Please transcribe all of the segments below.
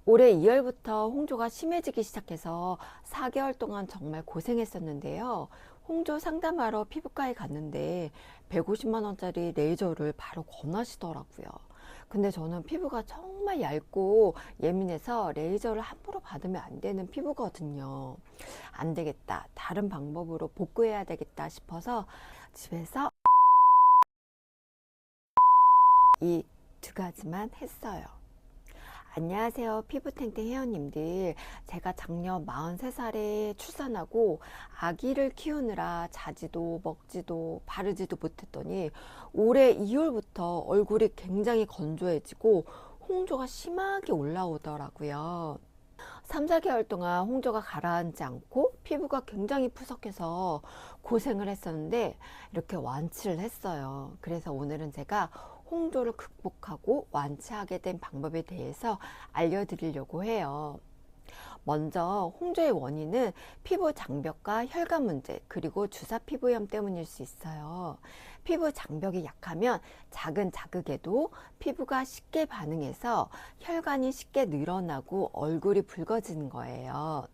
올해 2월부터 홍조가 심해지기 시작해서 4개월 동안 정말 고생했었는데요. 홍조 상담하러 피부과에 갔는데 150만 원짜리 레이저를 바로 권하시더라고요. 근데 저는 피부가 정말 얇고 예민해서 레이저를 함부로 받으면 안 되는 피부거든요. 안 되겠다. 다른 방법으로 복구해야 되겠다 싶어서 집에서 이 두 가지만 했어요. 안녕하세요. 피부탱탱 회원님들. 제가 작년 43살에 출산하고 아기를 키우느라 자지도 먹지도 바르지도 못했더니 올해 2월부터 얼굴이 굉장히 건조해지고 홍조가 심하게 올라오더라고요. 3, 4개월 동안 홍조가 가라앉지 않고 피부가 굉장히 푸석해서 고생을 했었는데 이렇게 완치를 했어요. 그래서 오늘은 제가 홍조를 극복하고 완치하게 된 방법에 대해서 알려드리려고 해요. 먼저 홍조의 원인은 피부 장벽과 혈관 문제 그리고 주사 피부염 때문일 수 있어요. 피부 장벽이 약하면 작은 자극에도 피부가 쉽게 반응해서 혈관이 쉽게 늘어나고 얼굴이 붉어지는 거예요.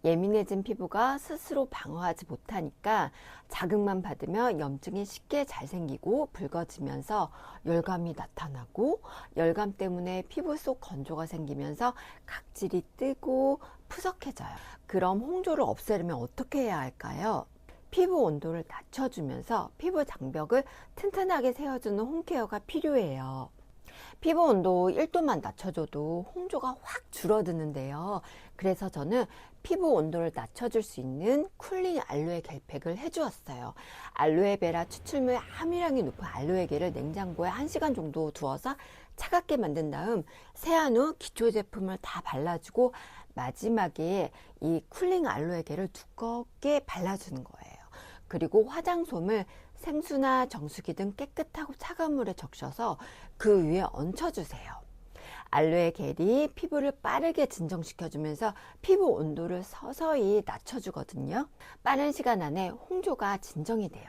예민해진 피부가 스스로 방어하지 못하니까 자극만 받으면 염증이 쉽게 잘 생기고 붉어지면서 열감이 나타나고 열감 때문에 피부 속 건조가 생기면서 각질이 뜨고 푸석해져요. 그럼 홍조를 없애려면 어떻게 해야 할까요? 피부 온도를 낮춰주면서 피부 장벽을 튼튼하게 세워주는 홈케어가 필요해요. 피부 온도 1도만 낮춰줘도 홍조가 확 줄어드는데요. 그래서 저는 피부 온도를 낮춰줄 수 있는 쿨링 알로에 겔팩을 해주었어요. 알로에베라 추출물 함유량이 높은 알로에겔을 냉장고에 1시간 정도 두어서 차갑게 만든 다음 세안 후 기초 제품을 다 발라주고 마지막에 이 쿨링 알로에겔을 두껍게 발라주는 거예요. 그리고 화장솜을 생수나 정수기 등 깨끗하고 차가운 물에 적셔서 그 위에 얹혀주세요. 알로에 겔이 피부를 빠르게 진정시켜주면서 피부 온도를 서서히 낮춰주거든요. 빠른 시간 안에 홍조가 진정이 돼요.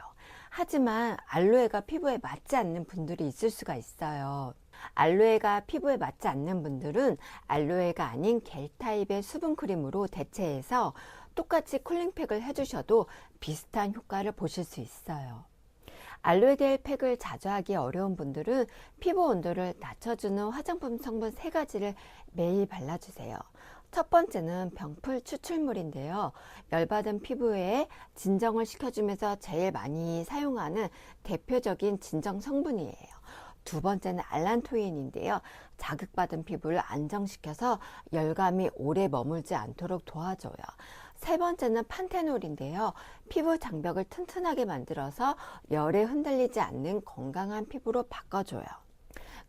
하지만 알로에가 피부에 맞지 않는 분들이 있을 수가 있어요. 알로에가 피부에 맞지 않는 분들은 알로에가 아닌 겔 타입의 수분 크림으로 대체해서 똑같이 쿨링팩을 해주셔도 비슷한 효과를 보실 수 있어요. 알로에 겔 팩을 자주 하기 어려운 분들은 피부 온도를 낮춰주는 화장품 성분 3가지를 매일 발라주세요. 첫 번째는 병풀 추출물인데요. 열받은 피부에 진정을 시켜주면서 제일 많이 사용하는 대표적인 진정 성분이에요. 두 번째는 알란토인인데요. 자극받은 피부를 안정시켜서 열감이 오래 머물지 않도록 도와줘요. 세 번째는 판테놀인데요. 피부 장벽을 튼튼하게 만들어서 열에 흔들리지 않는 건강한 피부로 바꿔줘요.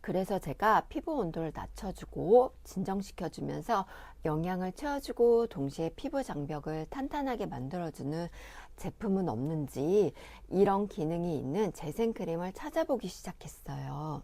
그래서 제가 피부 온도를 낮춰주고 진정시켜주면서 영양을 채워주고 동시에 피부 장벽을 탄탄하게 만들어주는 제품은 없는지 이런 기능이 있는 재생크림을 찾아보기 시작했어요.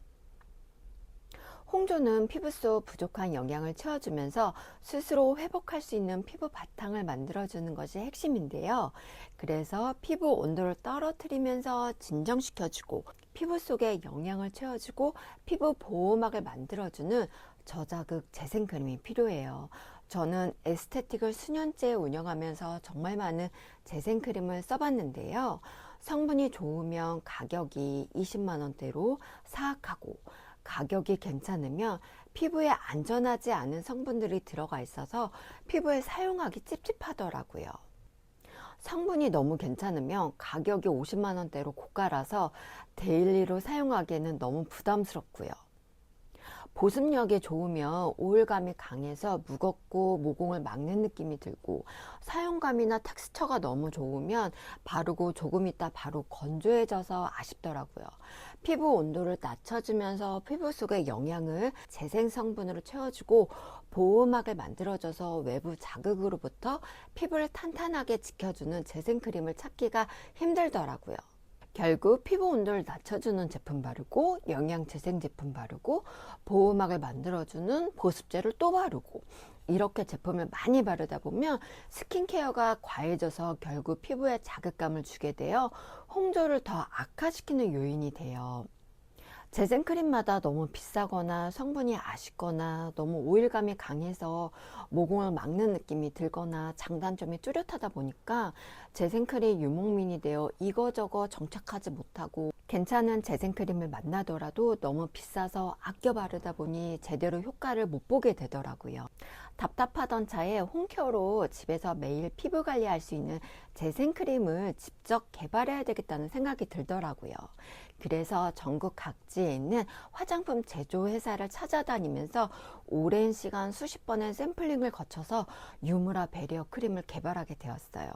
홍조는 피부 속 부족한 영양을 채워주면서 스스로 회복할 수 있는 피부 바탕을 만들어주는 것이 핵심인데요. 그래서 피부 온도를 떨어뜨리면서 진정시켜주고 피부 속에 영양을 채워주고 피부 보호막을 만들어주는 저자극 재생크림이 필요해요. 저는 에스테틱을 수년째 운영하면서 정말 많은 재생크림을 써봤는데요. 성분이 좋으면 가격이 20만 원대로 사악하고 가격이 괜찮으면 피부에 안전하지 않은 성분들이 들어가 있어서 피부에 사용하기 찝찝하더라고요. 성분이 너무 괜찮으면 가격이 50만 원대로 고가라서 데일리로 사용하기에는 너무 부담스럽고요. 보습력이 좋으면 오일감이 강해서 무겁고 모공을 막는 느낌이 들고 사용감이나 텍스처가 너무 좋으면 바르고 조금 있다 바로 건조해져서 아쉽더라고요. 피부 온도를 낮춰주면서 피부 속의 영양을 재생 성분으로 채워주고 보호막을 만들어줘서 외부 자극으로부터 피부를 탄탄하게 지켜주는 재생크림을 찾기가 힘들더라고요. 결국 피부 온도를 낮춰주는 제품 바르고 영양 재생 제품 바르고 보호막을 만들어주는 보습제를 또 바르고 이렇게 제품을 많이 바르다 보면 스킨케어가 과해져서 결국 피부에 자극감을 주게 되어 홍조를 더 악화시키는 요인이 돼요. 재생크림마다 너무 비싸거나 성분이 아쉽거나 너무 오일감이 강해서 모공을 막는 느낌이 들거나 장단점이 뚜렷하다 보니까 재생크림 유목민이 되어 이거저거 정착하지 못하고 괜찮은 재생크림을 만나더라도 너무 비싸서 아껴 바르다 보니 제대로 효과를 못 보게 되더라고요. 답답하던 차에 홈케어로 집에서 매일 피부 관리할 수 있는 재생크림을 직접 개발해야 되겠다는 생각이 들더라고요. 그래서 전국 각지에 있는 화장품 제조 회사를 찾아다니면서 오랜 시간 수십 번의 샘플링을 거쳐서 유무라 베리어 크림을 개발하게 되었어요.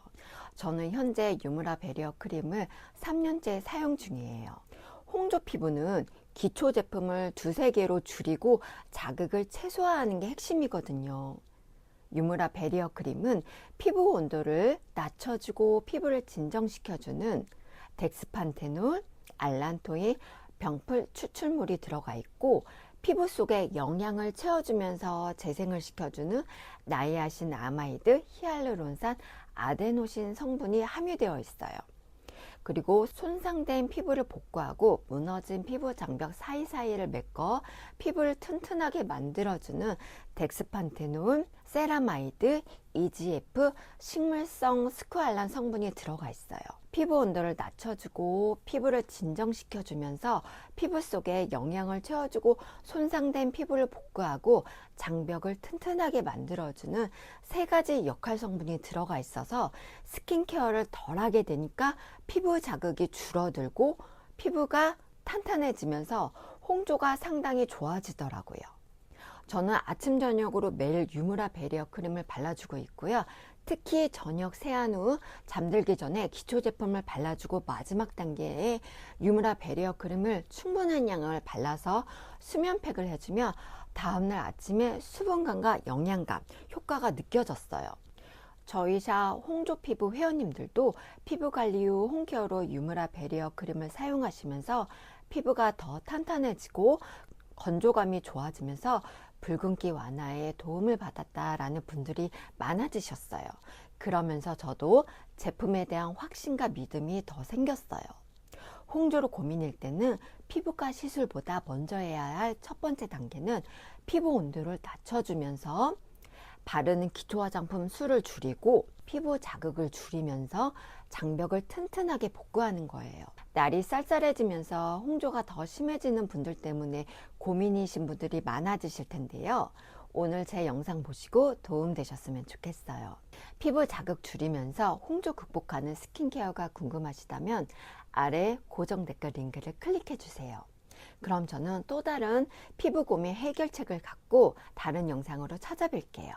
저는 현재 유무라 베리어 크림을 3년째 사용 중이에요. 홍조 피부는 기초 제품을 두세 개로 줄이고 자극을 최소화하는 게 핵심이거든요. 유무라 베리어 크림은 피부 온도를 낮춰주고 피부를 진정시켜주는 덱스판테놀, 알란토인, 병풀 추출물이 들어가 있고 피부 속에 영양을 채워주면서 재생을 시켜주는 나이아신 아마이드, 히알루론산, 아데노신 성분이 함유되어 있어요. 그리고 손상된 피부를 복구하고 무너진 피부 장벽 사이사이를 메꿔 피부를 튼튼하게 만들어주는 덱스판테놀, 세라마이드, EGF, 식물성 스쿠알란 성분이 들어가 있어요. 피부 온도를 낮춰주고 피부를 진정시켜주면서 피부 속에 영양을 채워주고 손상된 피부를 복구하고 장벽을 튼튼하게 만들어주는 세 가지 역할 성분이 들어가 있어서 스킨케어를 덜 하게 되니까 피부 자극이 줄어들고 피부가 탄탄해지면서 홍조가 상당히 좋아지더라고요. 저는 아침 저녁으로 매일 유무라 베리어 크림을 발라주고 있고요. 특히 저녁 세안 후 잠들기 전에 기초 제품을 발라주고 마지막 단계에 유무라 베리어 크림을 충분한 양을 발라서 수면팩을 해주며 다음날 아침에 수분감과 영양감 효과가 느껴졌어요. 저희 샵 홍조 피부 회원님들도 피부 관리 후 홈케어로 유무라 베리어 크림을 사용하시면서 피부가 더 탄탄해지고 건조감이 좋아지면서 붉은기 완화에 도움을 받았다라는 분들이 많아지셨어요. 그러면서 저도 제품에 대한 확신과 믿음이 더 생겼어요. 홍조로 고민일 때는 피부과 시술보다 먼저 해야 할 첫 번째 단계는 피부 온도를 낮춰주면서 바르는 기초 화장품 수를 줄이고 피부 자극을 줄이면서 장벽을 튼튼하게 복구하는 거예요. 날이 쌀쌀해지면서 홍조가 더 심해지는 분들 때문에 고민이신 분들이 많아지실 텐데요. 오늘 제 영상 보시고 도움되셨으면 좋겠어요. 피부 자극 줄이면서 홍조 극복하는 스킨케어가 궁금하시다면 아래 고정 댓글 링크를 클릭해 주세요. 그럼 저는 또 다른 피부 고민 해결책을 갖고 다른 영상으로 찾아뵐게요.